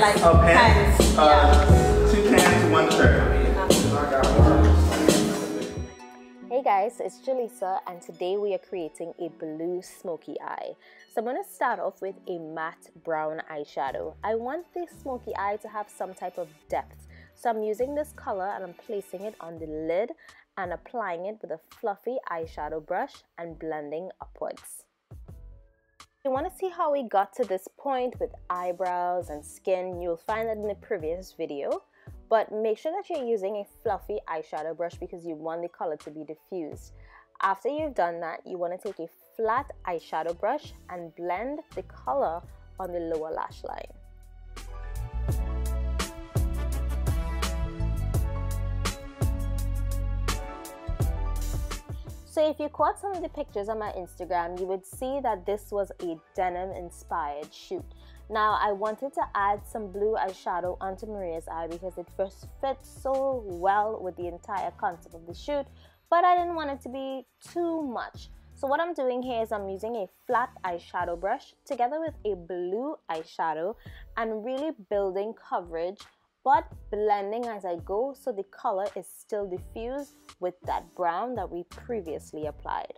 like pants. Yeah. 2 pants, 1 shirt. Hey guys, it's Jaleesa and today we are creating a blue smoky eye. So I'm going to start off with a matte brown eyeshadow. I want this smoky eye to have some type of depth. So I'm using this color and I'm placing it on the lid and applying it with a fluffy eyeshadow brush and blending upwards. If you want to see how we got to this point with eyebrows and skin, you'll find that in the previous video. But make sure that you're using a fluffy eyeshadow brush because you want the color to be diffused. After you've done that, you want to take a flat eyeshadow brush and blend the color on the lower lash line. So if you caught some of the pictures on my Instagram, you would see that this was a denim inspired shoot. Now I wanted to add some blue eyeshadow onto Maria's eye because it first fits so well with the entire concept of the shoot, but I didn't want it to be too much. So what I'm doing here is I'm using a flat eyeshadow brush together with a blue eyeshadow and really building coverage but blending as I go so the color is still diffused with that brown that we previously applied.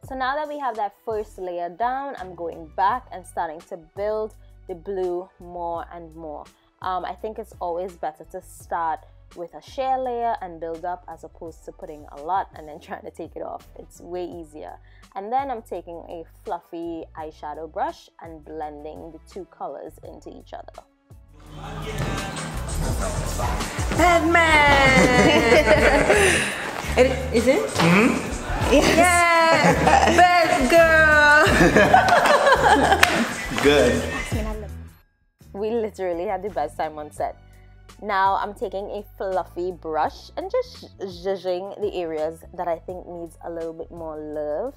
So now that we have that first layer down, I'm going back and starting to build the blue more and more. I think it's always better to start with a sheer layer and build up as opposed to putting a lot and then trying to take it off. It's way easier. And then I'm taking a fluffy eyeshadow brush and blending the two colors into each other. Batman! Is it? Mm-hmm. Yes! Best girl! Good. We literally had the best time on set. Now I'm taking a fluffy brush and just zhuzhing the areas that I think needs a little bit more love.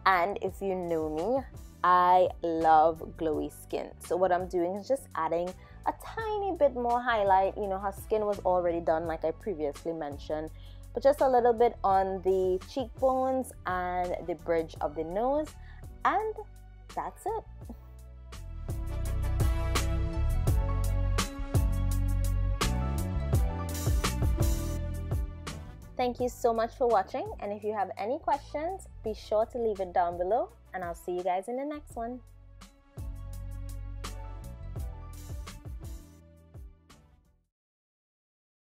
And if you know me, I love glowy skin. So what I'm doing is just adding a tiny bit more highlight. You know, her skin was already done like I previously mentioned, but just a little bit on the cheekbones and the bridge of the nose, and that's it. Thank you so much for watching, and if you have any questions, be sure to leave it down below, and I'll see you guys in the next one.